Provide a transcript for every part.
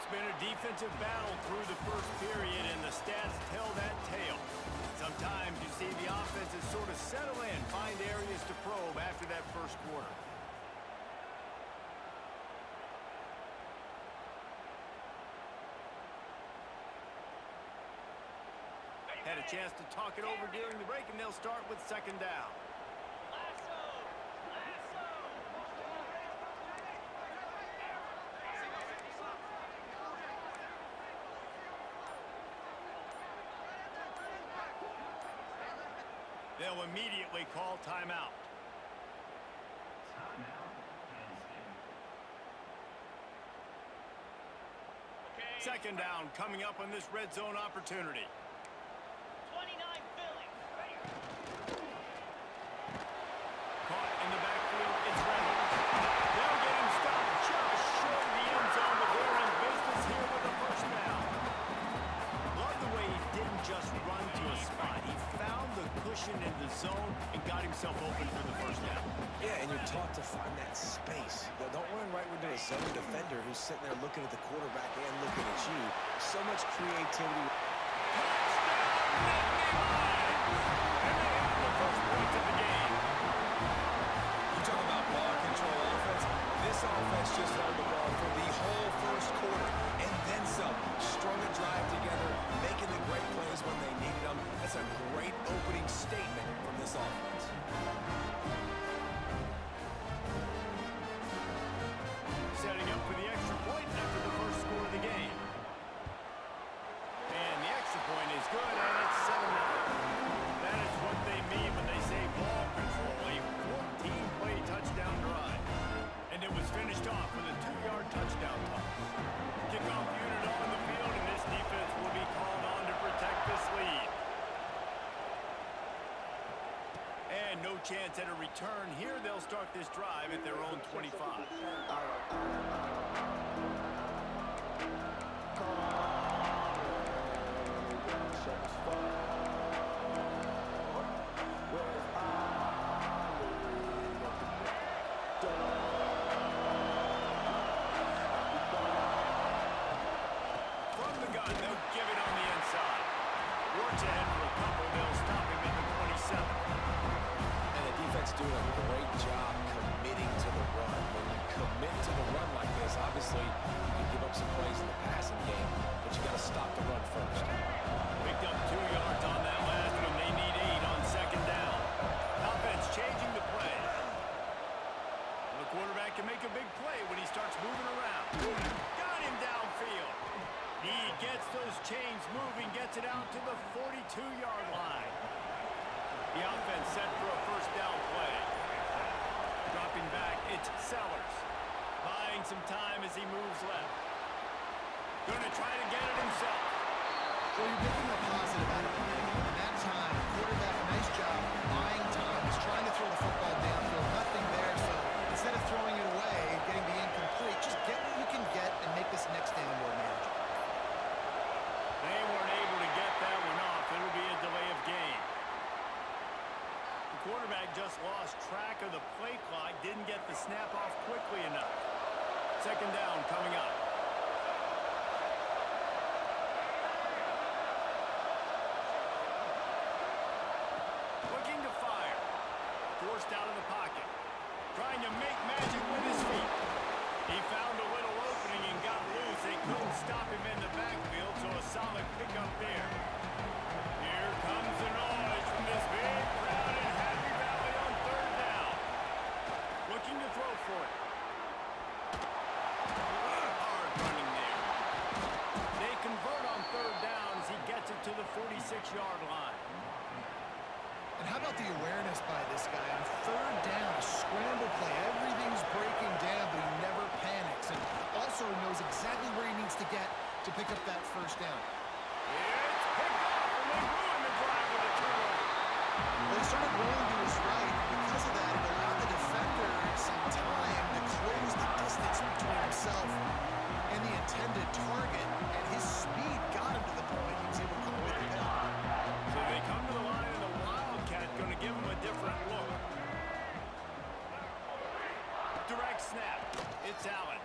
It's been a defensive battle through the first period, and the stats tell that tale. Sometimes you see the offenses sort of settle in, find areas to probe after that first quarter. Had a chance to talk it over during the break, and they'll start with second down. They'll immediately call timeout. Second down coming up on this red zone opportunity. 29 Philly. Caught in the backfield, it's Reynolds. They'll get him stopped just short of the end zone, but they're in business here with a first down. Love the way he didn't just run to a spot. He found the cushion in the zone and got himself open for the first down. Yeah, and you're taught to find that space. Don't run right into a zone defender who's sitting there looking at the quarterback and looking at you. So much creativity. Offense just held the ball for the whole first quarter and then some. Strung a drive together, making the great plays when they needed them. That's a great opening statement from this offense. Setting up for the extra point after the first score of the game. And the extra point is good, and it's 7-0. That is what they mean when they say ball control, a 14-play touchdown drive. And it was finished off with a 2-yard touchdown toss. Kickoff unit on the field, and this defense will be called on to protect this lead. And no chance at a return here. They'll start this drive at their own 25. Doing a great job committing to the run. When you commit to the run like this, obviously you can give up some plays in the passing game, but you got to stop the run first. Picked up 2 yards on that last one. They need 8 on second down. Offense changing the play. Well, the quarterback can make a big play when he starts moving around. Got him downfield. He gets those chains moving, gets it out to the 42-yard line. The offense set for a first down play. Dropping back, it's Sellers. Buying some time as he moves left. Going to try to get it himself. Well, you're making a positive out of the negative. In that time, the quarterback, nice job buying time. He's trying to throw the football downfield. Nothing there, so instead of throwing it away, getting the incomplete, just get what you can get and make this next down more manageable. They weren't able to get that one off. It'll be a delay of game. Quarterback just lost track of the play clock, didn't get the snap off quickly enough. Second down coming up. Looking to fire. Forced out of the pocket. Trying to make magic with his feet. He found a little opening and got loose. They couldn't stop him in the backfield, so a solid pickup there. Here comes the noise from this big crowd in Happy Valley on third down. Looking to throw for it. Hard running there. They convert on third down as he gets it to the 46-yard line. And how about the awareness by this guy on third down, a scramble play. Everything's breaking down, but he never panics. And also knows exactly where he needs to get to pick up that first down. It's picked off, and they ruin the drive with a turnover. Well, he started rolling to his right. Because of that, it allowed the defender some time to close the distance between himself and the intended target. And his speed got him to the point he was able to come with the pick. So they come to the line, and the Wildcat going to give him a different look. Direct snap. It's Allen.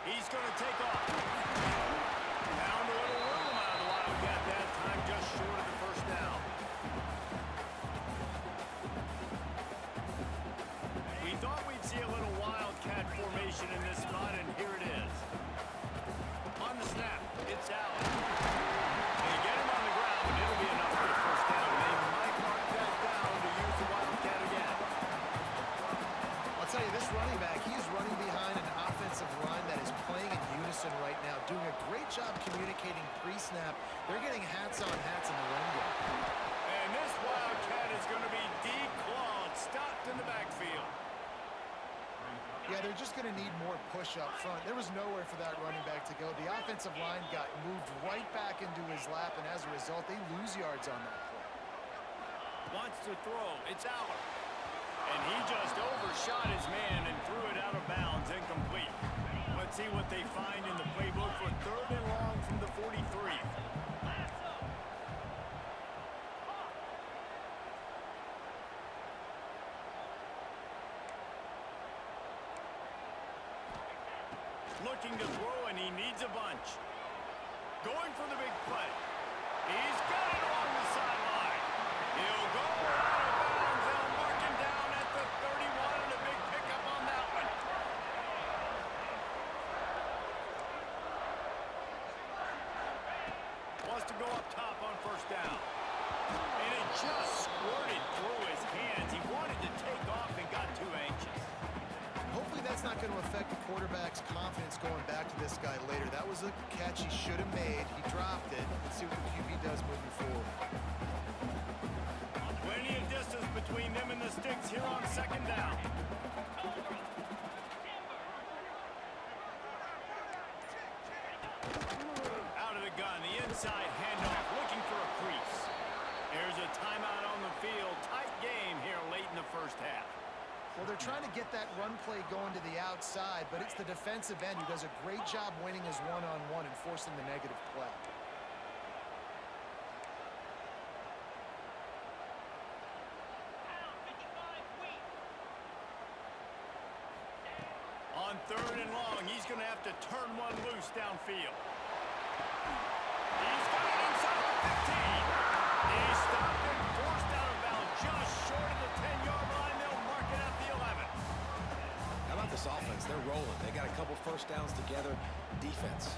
He's going to take off. Found a little room out of the Wildcat that time, just short of the first down. We thought we'd see a little Wildcat formation in this spot, and here it is. On the snap, it's Allen. They get him on the ground, and it'll be enough for the first down. They might mark that down to use the Wildcat again. I'll tell you, this running back, he's running behind an offensive line that is playing in unison right now, doing a great job communicating pre-snap. They're getting hats on hats in the run game. And this Wildcat is going to be declawed, stopped in the backfield. Yeah, they're just going to need more push up front. There was nowhere for that running back to go. The offensive line got moved right back into his lap, and as a result, they lose yards on that play. Wants to throw. It's Allen. And he just overshot his man and threw it out of bounds, incomplete. Let's see what they find in the playbook for 3rd and long from the 43. Looking to throw, and he needs a bunch. Going for the big play. He's got it along the sideline. He'll go out of bounds. They'll mark him down at the 31, and a big pickup on that one. Wants to go up top on first down. And it just squirted through his hands. He wanted to take off and got too anxious. Hopefully that's not going to affect the quarterback's confidence going back to this guy later. That was a catch he should have made. He dropped it. Let's see what the QB does moving forward. Plenty of distance between them and the sticks here on 2nd down. Out of the gun, the inside handoff, looking for a crease. There's a timeout on the field. Tight game here late in the first half. Well, they're trying to get that run play going to the outside, but it's the defensive end who does a great job winning his one-on-one and forcing the negative play. On 3rd and long, he's going to have to turn one loose downfield. He's got it inside the 15. He stopped and forced out of bounds just short of the 10-yard line. They'll mark it at the 11. How about this offense? They're rolling. They got a couple first downs together. Defense.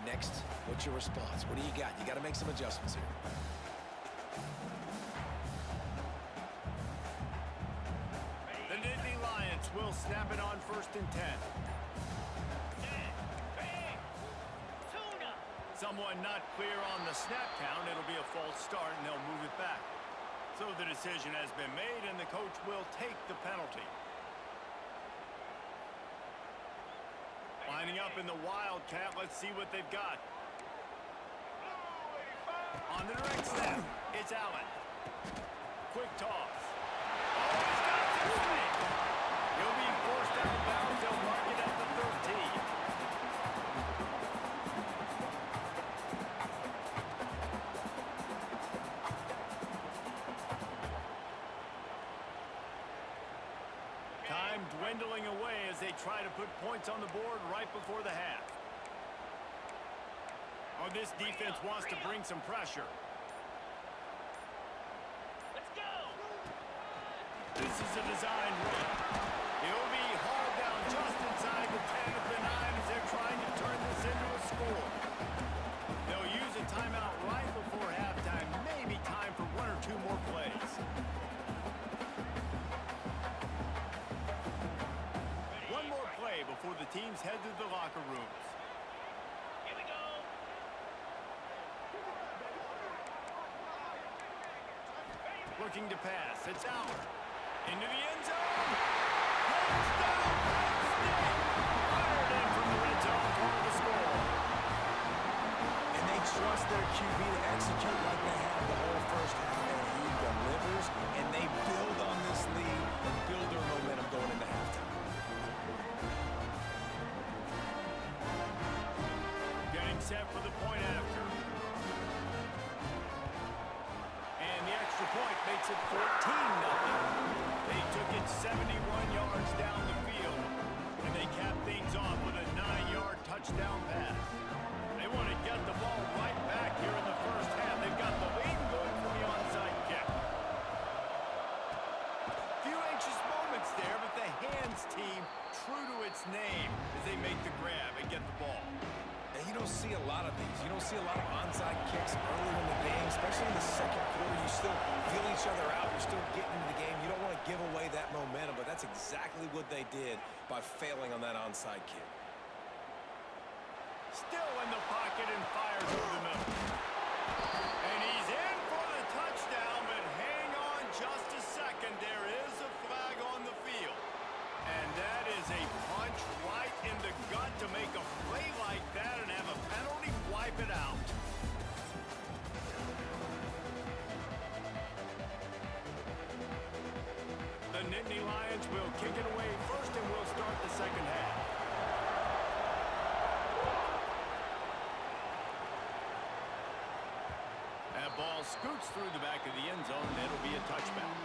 Next, what's your response? What do you got? You got to make some adjustments here. The Nittany Lions will snap it on 1st and 10. Someone not clear on the snap count. It'll be a false start, and they'll move it back. So the decision has been made, and the coach will take the penalty. Lining up in the Wildcat. Let's see what they've got. On the direct snap, it's Allen. Quick toss. Oh, he's got some space. He'll be forced out of bounds. They'll mark it at the 13. Time dwindling away as they try to put points on the board right before the half. Oh, this defense wants to bring some pressure. Let's go. This is a design run. He'll be hauled down just inside the 10 of the 9 as they're trying to turn this into a score. They'll use a timeout right before halftime. Maybe time for 1 or 2 more plays. One more play before the teams head to the locker rooms. Here we go. Looking to pass. It's Allen. Into the end zone. Touchdown, Penn State. Fired in from the red zone for the score. And they trust their QB to execute like they have the whole first half. And he delivers, and they build on this lead and build their momentum going into halftime. Getting set for the point after. And the extra point makes it 14-0. They took it 71 yards down the field. And they cap things off with a 9-yard touchdown pass. They want to get the ball right back here in the first half. They've got the lead going for the onside kick. Few anxious moments there, but the hands team true to its name as they make the grab and get the ball. And you don't see a lot of these. You don't see a lot of onside kicks early in the game, especially in the second quarter. You still feel each other out. You're still getting into the game. You don't want to give away that momentum, but that's exactly what they did by failing on that onside kick. Still in the pocket and fires over the middle. And he's in for the touchdown, but hang on just a second. There is a flag on the field. And that is a punch right in the gut to make a play like that and have a penalty wipe it out. The Nittany Lions will kick it away first and will start the second half. That ball scoots through the back of the end zone, and it'll be a touchback.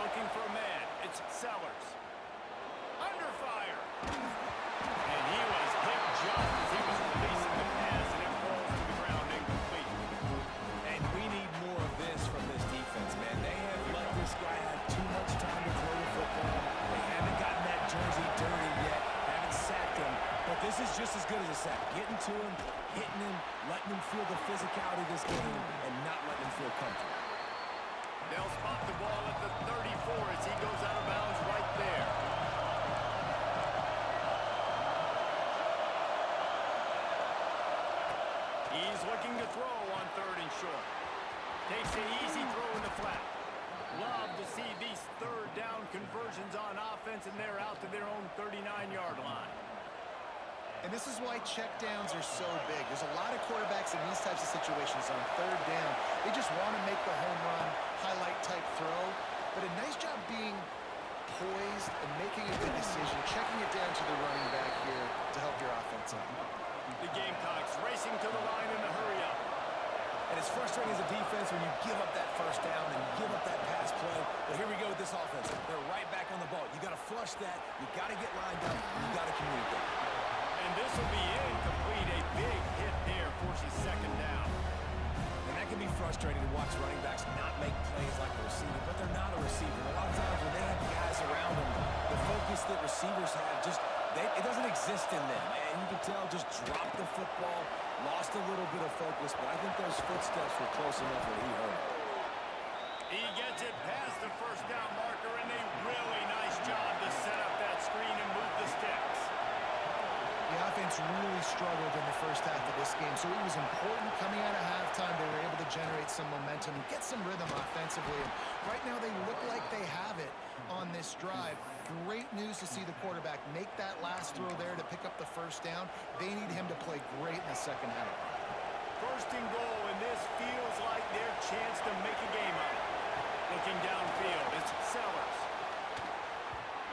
Looking for a man. It's Sellers. Under fire. And he was hit just as he was releasing the pass, and it falls to the ground incomplete. And we need more of this from this defense, man. They have let this guy have too much time to throw the football. They haven't gotten that jersey dirty yet, haven't sacked him. But this is just as good as a sack. Getting to him, hitting him, letting him feel the physicality of this game, and not letting him feel comfortable. They'll spot the ball at the 34 as he goes out of bounds right there. He's looking to throw on 3rd and short. Takes the easy throw in the flat. Love to see these 3rd down conversions on offense, and they're out to their own 39-yard line. And this is why checkdowns are so big. There's a lot of quarterbacks in these types of situations on 3rd down. They just want to make the home run, highlight-type throw. But a nice job being poised and making a good decision, checking it down to the running back here to help your offense out. The Gamecocks racing to the line in a hurry-up. And it's frustrating as a defense when you give up that first down and you give up that pass play. But here we go with this offense. They're right back on the ball. You got to flush that. You got to get lined up. You got to communicate. And this will be incomplete. A big hit there forces 2nd down. And that can be frustrating to watch running backs not make plays like a receiver, but they're not a receiver. A lot of times when they have guys around them, the focus that receivers have it doesn't exist in them. And you can tell just dropped the football, lost a little bit of focus, but I think those footsteps were close enough that he heard it. He gets it past the 1st down marker, and a really nice job to set up that screen and move the sticks. The offense really struggled in the first half of this game, so it was important coming out of halftime. They were able to generate some momentum, get some rhythm offensively. And right now they look like they have it on this drive. Great news to see the quarterback make that last throw there to pick up the 1st down. They need him to play great in the second half. 1st and goal, and this feels like their chance to make a game of it. Looking downfield, it's Sellers.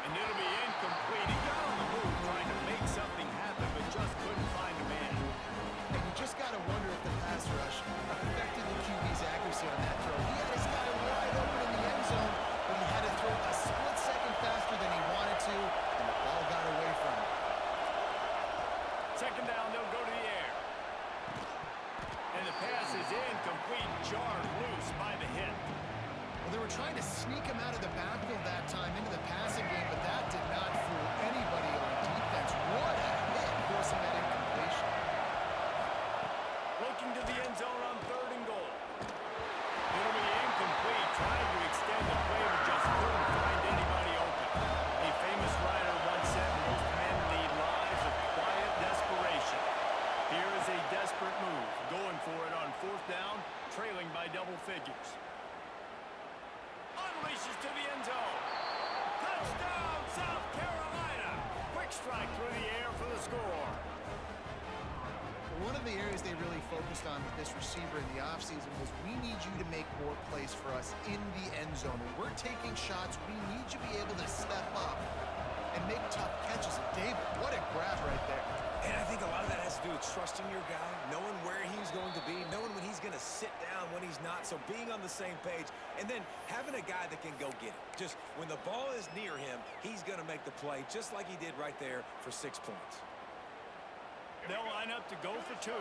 And it'll be incomplete. He got on the move trying to make something happen, but just couldn't find a man. And you just got to wonder if the pass rush affected the QB's accuracy on that throw. He had his guy wide open in the end zone, but he had to throw a split second faster than he wanted to, and the ball got away from him. 2nd down, they'll go to the air. And the pass is incomplete, jarred loose by the hit. Well, they were trying to sneak him out of the backfield that time into the passing game, but that did not fool anybody on defense. What a hit, forcing that incompletion. Looking to the end zone on 3rd and goal. It'll be incomplete, trying to extend the play, but just couldn't find anybody open. A famous writer once said, most men lead lives of quiet desperation. Here is a desperate move, going for it on 4th down, trailing by double figures. Unleashes to the end zone. Touchdown, South Carolina. Quick strike through the air for the score. One of the areas they really focused on with this receiver in the offseason was we need you to make more plays for us in the end zone. When we're taking shots, we need you to be able to step up and make tough catches. And David, what a grab right there. And I think a lot of that has to do with trusting your guy, knowing where he's going to be, knowing when he's going to sit down, when he's not, so being on the same page, and then having a guy that can go get it. Just when the ball is near him, he's going to make the play, just like he did right there for 6 points. They'll line up to go for 2.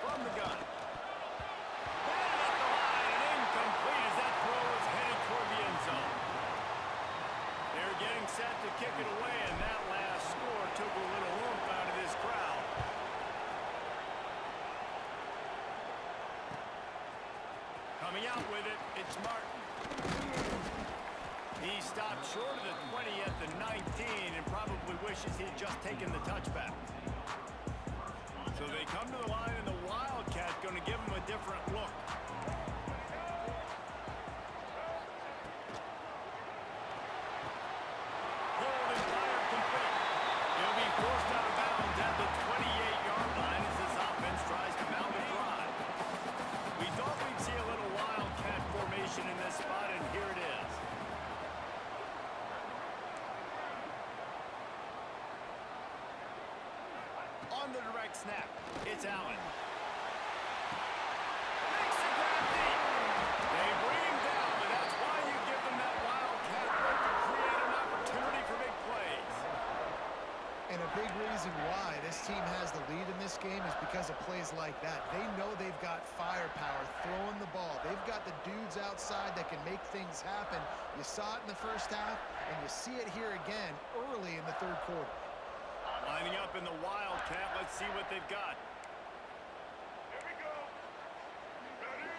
From the gun. Batted at the line and incomplete as that throw is headed toward the end zone. They're getting set to kick it away, and that last score took a little oomph out of this crowd. Coming out with it, it's Martin. He stopped short of the 20 at the 19 and probably wishes he'd just taken the touchback. So they come to the line, and the Wildcat going to give him a different look. Hold and fire complete. He'll be forced out of bounds at the 28-yard line as this offense tries to mount a drive. We thought we'd see a little Wildcat formation in this spot, and here it is. On the direct snap, it's Allen. Makes the grab deep. They bring him down, but that's why you give them that Wildcat look to create an opportunity for big plays. And a big reason why this team has the lead in this game is because of plays like that. They know they've got firepower throwing the ball. They've got the dudes outside that can make things happen. You saw it in the first half, and you see it here again early in the third quarter. Lining up in the Wildcat, let's see what they've got. Here we go. Ready?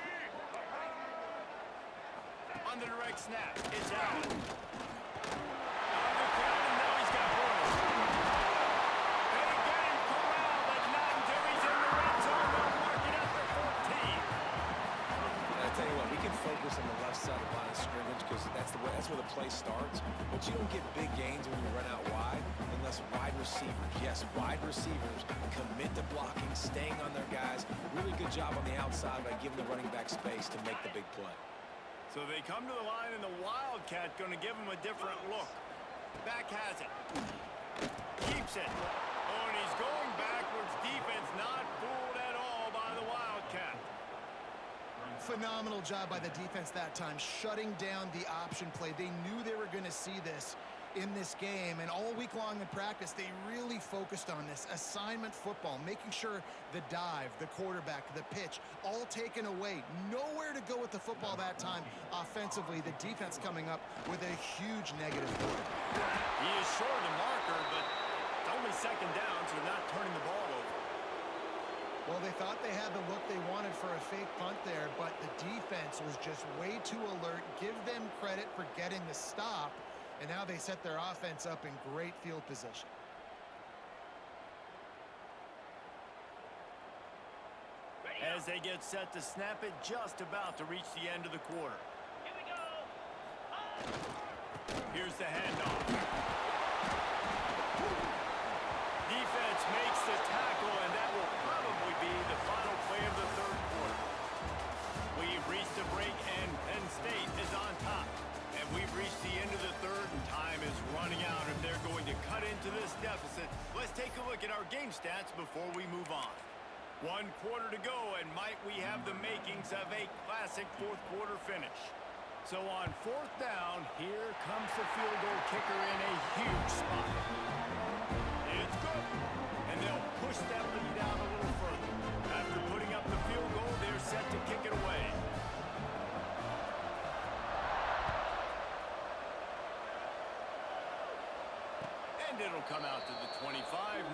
On the direct snap, it's Allen. Out of the crowd, and now he's got Bortles. They get him corralled, but not until he's in the red zone. They'll mark it at the 14. I tell you what, we can focus on the left side of the line of scrimmage because that's where the play starts. But you don't get big gains when you run out wide unless wide receivers, yes, wide receivers commit to blocking, staying on their guys. Really good job on the outside by giving the running back space to make the big play. So they come to the line, and the Wildcat going to give him a different look. Back has it. Keeps it. Oh, and he's going backwards. Defense not fooled at all by the Wildcat. Phenomenal job by the defense that time, shutting down the option play. They knew they were going to see this in this game, and all week long in practice, they really focused on this assignment football, making sure the dive, the quarterback, the pitch, all taken away. Nowhere to go with the football that time offensively. The defense coming up with a huge negative quarter. He is short of the marker, but it's only second down, so they're not turning the ball over. Well, they thought they had the look they wanted for a fake punt there, but the defense was just way too alert. Give them credit for getting the stop, and now they set their offense up in great field position. As they get set to snap it, just about to reach the end of the quarter. Here we go. Here's the handoff. Defense makes the tackle, and that will probably be the final play of the third quarter. We've reached a break, and Penn State is on top. And we've reached the end of the third, and time is running out. If they're going to cut into this deficit, let's take a look at our game stats before we move on. 1 quarter to go, and might we have the makings of a classic fourth quarter finish. So on fourth down, here comes the field goal kicker in a huge spot. It's good, and they'll push that lead out a little further. After putting up the field goal, they're set to kick it away. And it'll come out to the 25.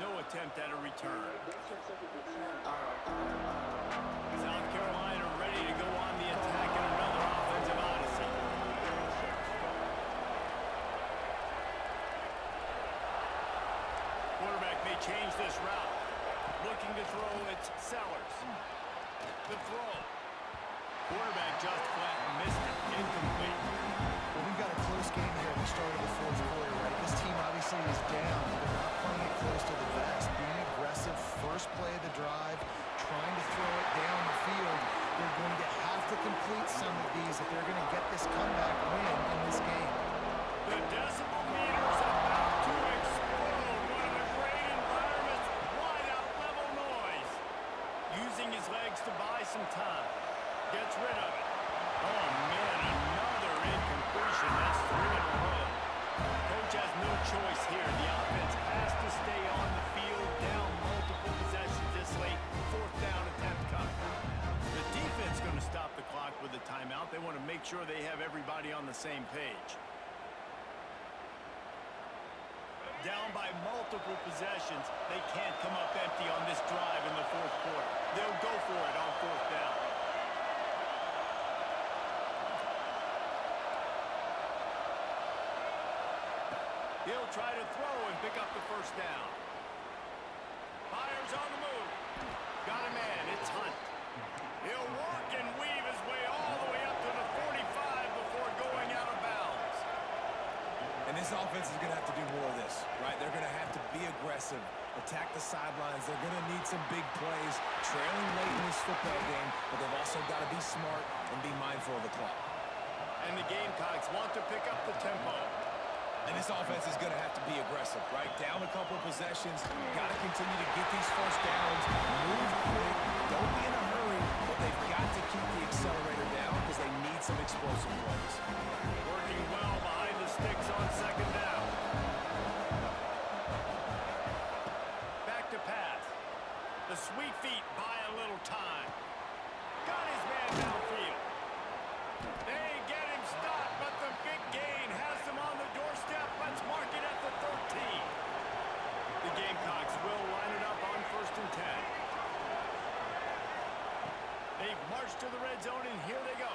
No attempt at a return. South Carolina ready to go on the attack in another offensive odyssey. Quarterback may change this route. Looking to throw, it's Sellers. The throw. Quarterback just flat missed it. Incomplete. Well, we've got a close game here at the start of the fourth quarter, right? This team obviously is down. They're not playing it close to the vest. Being aggressive, first play of the drive, trying to throw it down the field. They're going to have to complete some of these if they're going to get this comeback win in this game. The decibel meter's about to explode. One of the great environments, wide out level noise. Using his legs to buy some time. Gets rid of it. Oh man, another incompletion. That's 3 in a row. Coach has no choice here. The offense has to stay on the field, down multiple possessions this late. 4th down attempt coming. The defense going to stop the clock with a timeout. They want to make sure they have everybody on the same page. Down by multiple possessions. They can't come up empty on this drive in the 4th quarter. They'll go for it on 4th down. He'll try to throw and pick up the 1st down. Fires on the move. Got a man. It's Hunt. He'll walk and weave his way all the way up to the 45 before going out of bounds. And this offense is going to have to do more of this, right? They're going to have to be aggressive, attack the sidelines. They're going to need some big plays, trailing late in this football game, but they've also got to be smart and be mindful of the clock. And the Gamecocks want to pick up the tempo. And this offense is going to have to be aggressive, right? Down a couple of possessions, got to continue to get these 1st downs, move quick, don't be in a hurry, but they've got to keep the accelerator down because they need some explosive plays. Working well behind the sticks on 2nd down. Back to pass. The sweet feet buy a little time. Got his man downfield. They get him stopped, but the big gain has them on the doorstep. Let's mark it at the 13. The Gamecocks will line it up on 1st and 10. They've marched to the red zone, and here they go.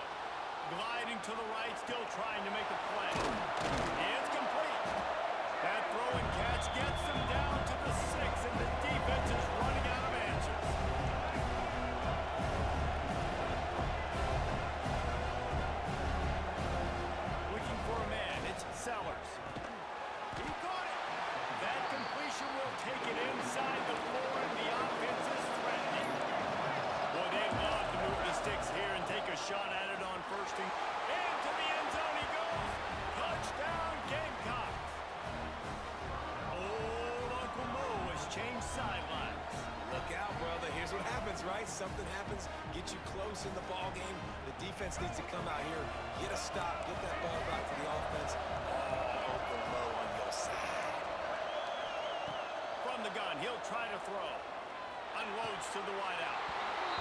Gliding to the right, still trying to make a play. It's complete. That throw and catch gets them down to the 6, and the defense is running out of answers. Looking for a man. It's Sellers. He caught it. That completion will take it inside the 4, and the offense is threatening. Boy, they love to move the sticks here and take a shot at it on 1st and into the end zone he goes. Touchdown, Gamecocks. Old Uncle Mo has changed sidelines. Look out, brother. Here's what happens, right? Something happens, get you close in the ball game. The defense needs to come out here, get a stop, get that ball back to the offense. Oh, Uncle Mo on your side. From the gun, he'll try to throw. Unloads to the wideout.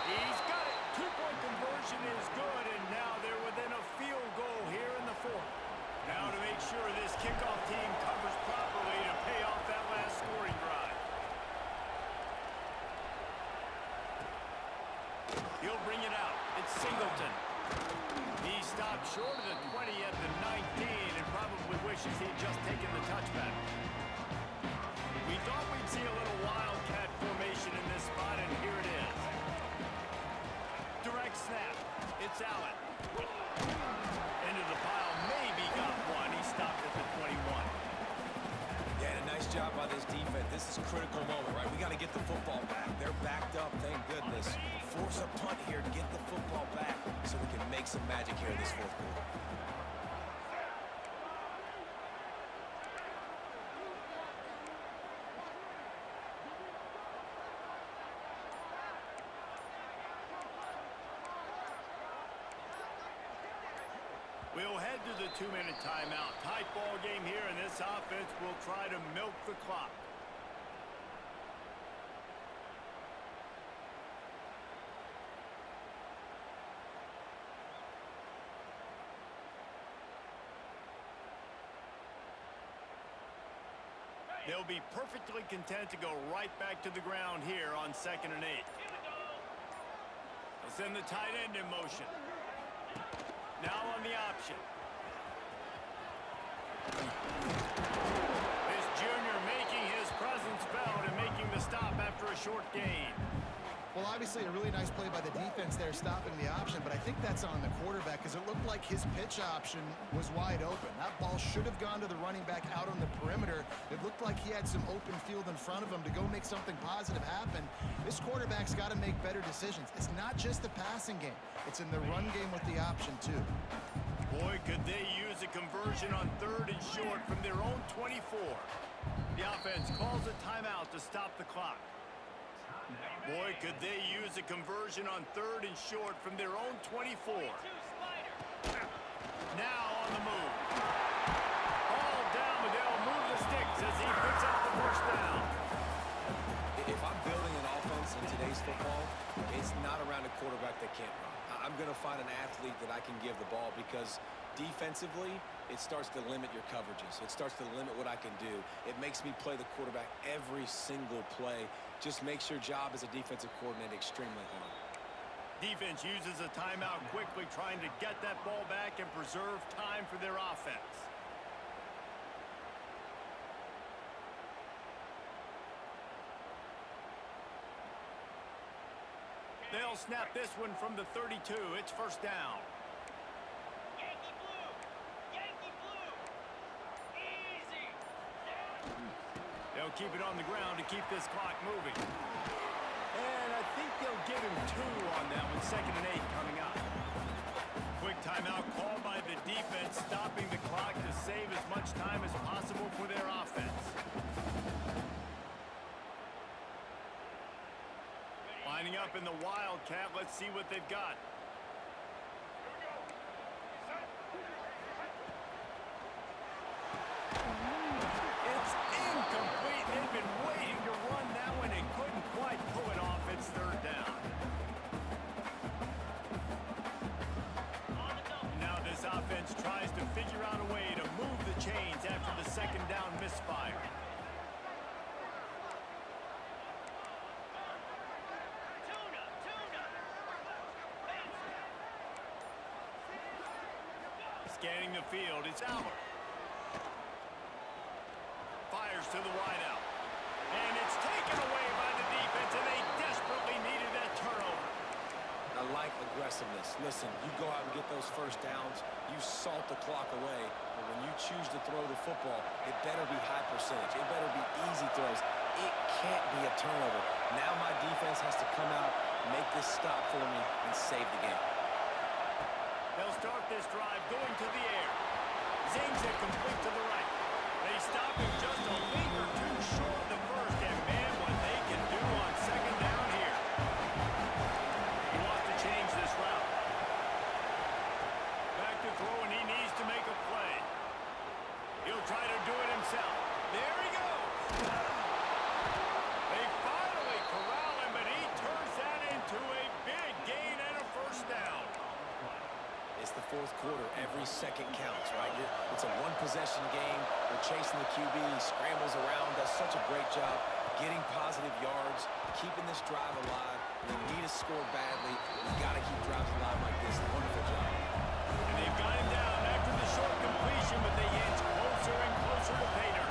He's got it. 2-point conversion is good, and now they're within a field goal here in the 4th. Now to make sure this kickoff team covers properly to pay off that last scoring drive. He'll bring it out. It's Singleton. He stopped short of the 20 at the 19 and probably wishes he'd just taken the touchback. We thought we'd see a little wildcat formation in this spot, and here it is. Direct snap. It's Allen. Into the pile. Maybe got one. He stopped at the 21. Yeah, and a nice job by this defense. This is a critical moment, right? We got to get the football back. They're backed up, thank goodness. Force a punt here to get the football back so we can make some magic here in this 4th quarter. We'll head to the 2-minute timeout. Tight ball game here, and this offense will try to milk the clock. They'll be perfectly content to go right back to the ground here on 2nd and 8. They'll send the tight end in motion. Now on the option. This junior making his presence felt and making the stop after a short gain. Well, obviously a really nice play by the defense there stopping the option, but I think that's on the quarterback because it looked like his pitch option was wide open. That ball should have gone to the running back out on the perimeter. It looked like he had some open field in front of him to go make something positive happen. This quarterback's got to make better decisions. It's not just the passing game. It's in the run game with the option, too. Boy, could they use a conversion on 3rd and short from their own 24. The offense calls a timeout to stop the clock. Boy, could they use a conversion on 3rd and short from their own 24. Now on the move. All down, but they'll move the sticks as he picks up the first down. If I'm building an offense in today's football, it's not around a quarterback that can't run. I'm going to find an athlete that I can give the ball because defensively, it starts to limit your coverages. It starts to limit what I can do. It makes me play the quarterback every single play. Just makes your job as a defensive coordinator extremely hard. Defense uses a timeout quickly, trying to get that ball back and preserve time for their offense. They'll snap this one from the 32. It's first down. Yankee blue! Yankee blue! Easy! They'll keep it on the ground to keep this clock moving. And I think they'll give him 2 on that one. 2nd and 8 coming up. Quick timeout called by the defense, stopping the clock to save as much time as possible for their offense. Lining up in the Wildcat. Let's see what they've got. It's incomplete. They've been waiting to run that one and couldn't quite pull it off. It's 3rd down. Now this offense tries to figure out a way to move the chains after the 2nd down misfire. Scanning the field, it's Allard. Fires to the wideout. And it's taken away by the defense, and they desperately needed that turnover. I like aggressiveness. Listen, you go out and get those first downs, you salt the clock away, but when you choose to throw the football, it better be high percentage. It better be easy throws. It can't be a turnover. Now my defense has to come out, make this stop for me, and save the game. They'll start this drive going to the air. Zings it complete to the right. They stop him just a league or 2 short of the first, and man, what they can do on 2nd down here. He wants to change this route. Back to throw, and he needs to make a play. He'll try to do it himself. There he goes. They finally corral him, but he turns that into a big gain and a first down. It's the 4th quarter. Every second counts, right? It's a one-possession game. We're chasing the QB. He scrambles around, does such a great job getting positive yards, keeping this drive alive. We need to score badly. We've got to keep drives alive like this. Wonderful job. And they've got him down after the short completion, but they inch closer and closer to Pater.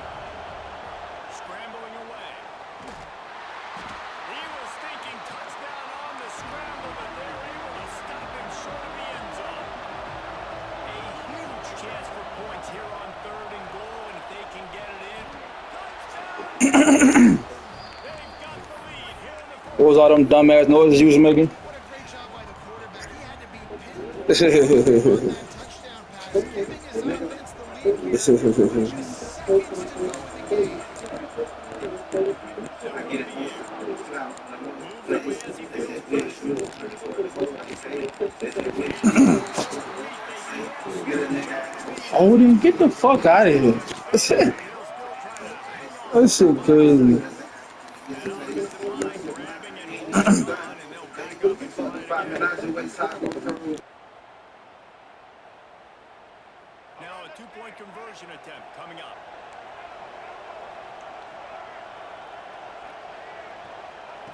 Scrambling away. He was thinking touchdown on the scramble, but they're able to stop him short of the end zone. A huge chance for points here on 3rd and goal, and if they can get it in, touchdown! They've got the lead here in the 4th. What was all them dumbass noises you was making? What a great job by the quarterback. He had to be pinned on that touchdown pass, giving his offense the lead here. Just seconds to go in the game. Odin, get the fuck out of here. That shit crazy. Now a 2-point conversion attempt coming up.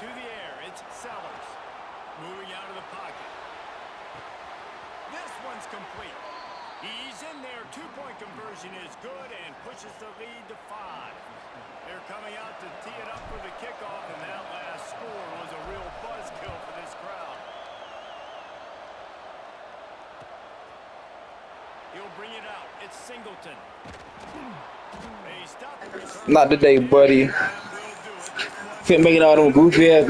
To the air, it's Sellers. Moving out of the pocket. This one's complete. He's in there. 2-point conversion is good and pushes the lead to 5. They're coming out to tee it up for the kickoff, and that last score was a real buzzkill Singleton. He stopped the return. Not today, buddy. That will do it. Quit making all them goofy ass